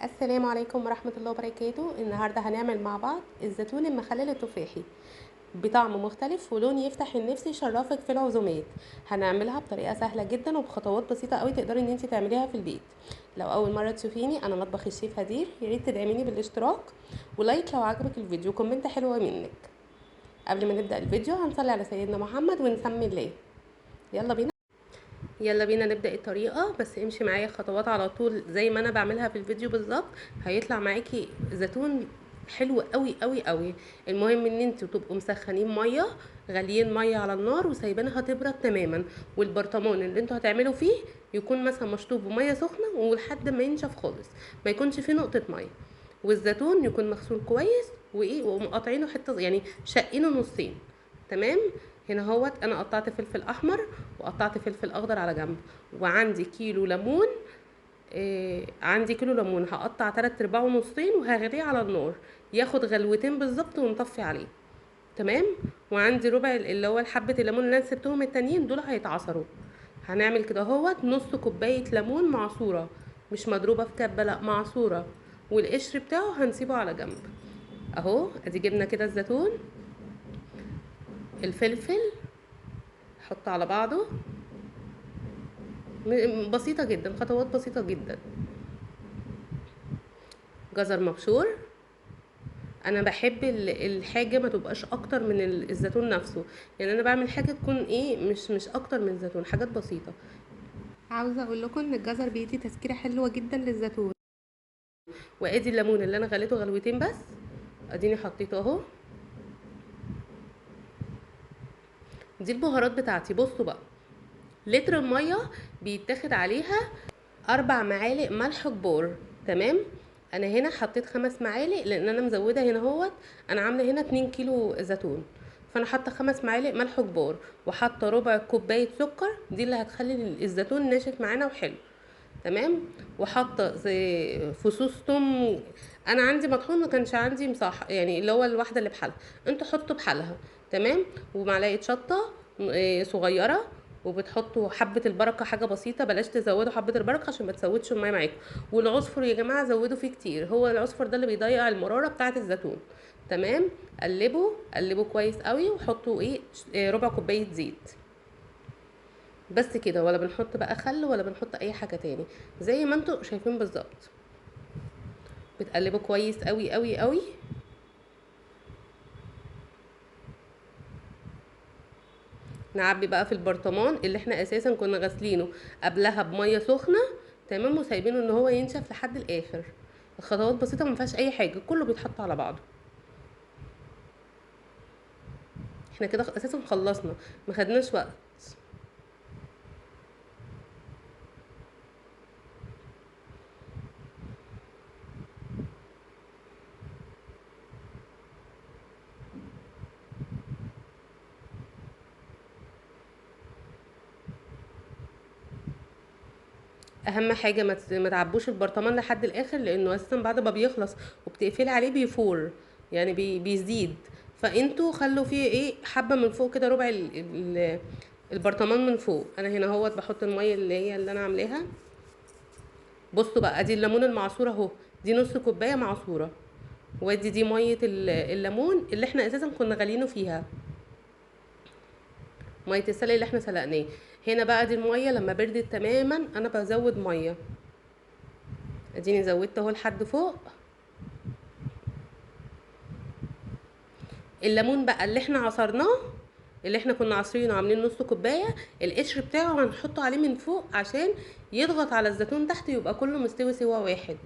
السلام عليكم ورحمة الله وبركاته. النهاردة هنعمل مع بعض الزيتون المخلل التفاحي بطعم مختلف ولون يفتح النفس يشرفك في العزومات. هنعملها بطريقة سهلة جدا وبخطوات بسيطة قوي تقدري ان انت تعمليها في البيت. لو اول مرة تشوفيني، انا مطبخ الشيف هدير، ياريت تدعميني بالاشتراك ولايك لو عجبك الفيديو، كومنت حلوة منك. قبل ما نبدأ الفيديو هنصلي على سيدنا محمد ونسمي الله. يلا بينا نبدأ الطريقة، بس امشي معايا خطوات على طول زي ما انا بعملها في الفيديو بالظبط. هيطلع معاكي زيتون حلو قوي قوي قوي. المهم ان انتوا تبقوا مسخنين ميه، غاليين ميه على النار وسايبينها تبرد تماما، والبرطمان اللي انتوا هتعملوا فيه يكون مثلا مشطوب بميه سخنه ولحد ما ينشف خالص، ما يكونش فيه نقطه ميه. والزيتون يكون مغسول كويس ومقاطعينه حته، يعني شقينه نصين. تمام. هنا اهوت انا قطعت فلفل احمر وقطعت فلفل اخضر على جنب، وعندي كيلو ليمون. عندي كيلو ليمون هقطع 3/4 نصين وهغليه على النار، ياخد غلوتين بالظبط ونطفي عليه. تمام. وعندي ربع اللي هو حبه الليمون اللي انا سبتهم التانيين دول هيتعصروا. هنعمل كده اهوت نص كوبايه ليمون معصوره، مش مضروبه في كبه، لا معصوره. والقشر بتاعه هنسيبه على جنب. اهو ادي جبنا كده الزيتون، الفلفل حط على بعضه. بسيطة جدا، خطوات بسيطة جدا. جزر مبشور. انا بحب الحاجة ما تبقاش اكتر من الزيتون نفسه، يعني انا بعمل حاجة تكون ايه، مش اكتر من الزيتون، حاجات بسيطة. عاوزة اقول لكم ان الجزر بيدي تسكيرة حلوة جدا للزيتون. وادي الليمون اللي انا غليته غلوتين بس، اديني حطيته اهو. دي البهارات بتاعتي. بصوا بقى، لتر المية بيتاخد عليها 4 معالق ملح كبار. تمام. انا هنا حطيت 5 معالق لان انا مزوده هنا اهوت. انا عامله هنا 2 كيلو زيتون، فانا حاطه 5 معالق ملح كبار، وحاطه ربع كوبايه سكر، دي اللي هتخلي الزيتون ناشف معانا وحلو. تمام. وحاطه زي فصوص توم. انا عندي مطحون، ما كانش عندي مصح، يعني اللي هو الواحده اللي بحالها، انتوا حطوا بحالها. تمام. ومعلقه شطه صغيره. وبتحطوا حبه البركه، حاجه بسيطه، بلاش تزودوا حبه البركه عشان ما تسودش الميه معاكم. والعصفر يا جماعه زودوا فيه كتير، هو العصفر ده اللي بيضيع المراره بتاعه الزيتون. تمام. قلبوا قلبوا كويس قوي، وحطوا ربع كوبايه زيت. بس كده، ولا بنحط بقى خل ولا بنحط اي حاجه تاني، زي ما انتوا شايفين بالظبط. بتقلبوا كويس قوي قوي قوي. نعبي بقى في البرطمان اللي احنا اساسا كنا غاسلينه قبلها بميه سخنه. تمام. وسايبينه ان هو ينشف لحد الاخر. الخطوات بسيطه، ما فيهاش اي حاجه، كله بيتحط على بعضه. احنا كده اساسا خلصنا، ما خدناش وقت. اهم حاجه ما تعبوش البرطمان لحد الاخر، لانه اساسا بعد ما بيخلص وبتقفلي عليه بيفور، يعني بيزيد. فانتوا خلوا فيه حبه من فوق كده، ربع البرطمان من فوق. انا هنا اهوت بحط الميه اللي انا عاملاها. بصوا بقى، ادي الليمون المعصور اهو، دي نص كوبايه معصوره. وادي دي ميه الليمون اللي احنا اساسا كنا غالينه فيها، ميه السلق اللي احنا سلقناه. هنا بقى دي الميه لما بردت تماما انا بزود ميه. اديني زودت اهو لحد فوق. الليمون بقى اللي احنا عصرناه، اللي احنا كنا عصرينه عاملين نص كوبايه، القشر بتاعه هنحطه عليه من فوق عشان يضغط على الزيتون تحت، يبقى كله مستوي سوا واحد.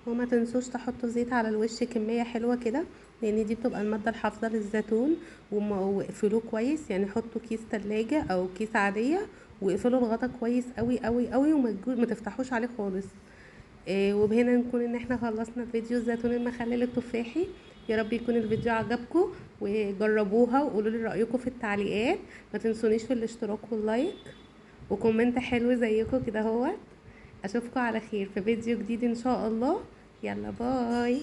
وما تنسوش تحطوا زيت على الوش كمية حلوة كده، لان دي بتبقى المادة الحافظة للزيتون. واقفلوه كويس، يعني حطوا كيس تلاجة او كيس عادية، واقفلوا الغطا كويس قوي قوي قوي، ما تفتحوش عليه خالص. وبهنا نكون ان احنا خلصنا فيديو الزيتون المخلل التفاحي. يا رب يكون الفيديو عجبكم وجربوها وقولوا لي رايكم في التعليقات. ما تنسونيش في الاشتراك واللايك وكومنت حلو زيكم كده. هو اشوفكم على خير في فيديو جديد ان شاء الله. يلا باي.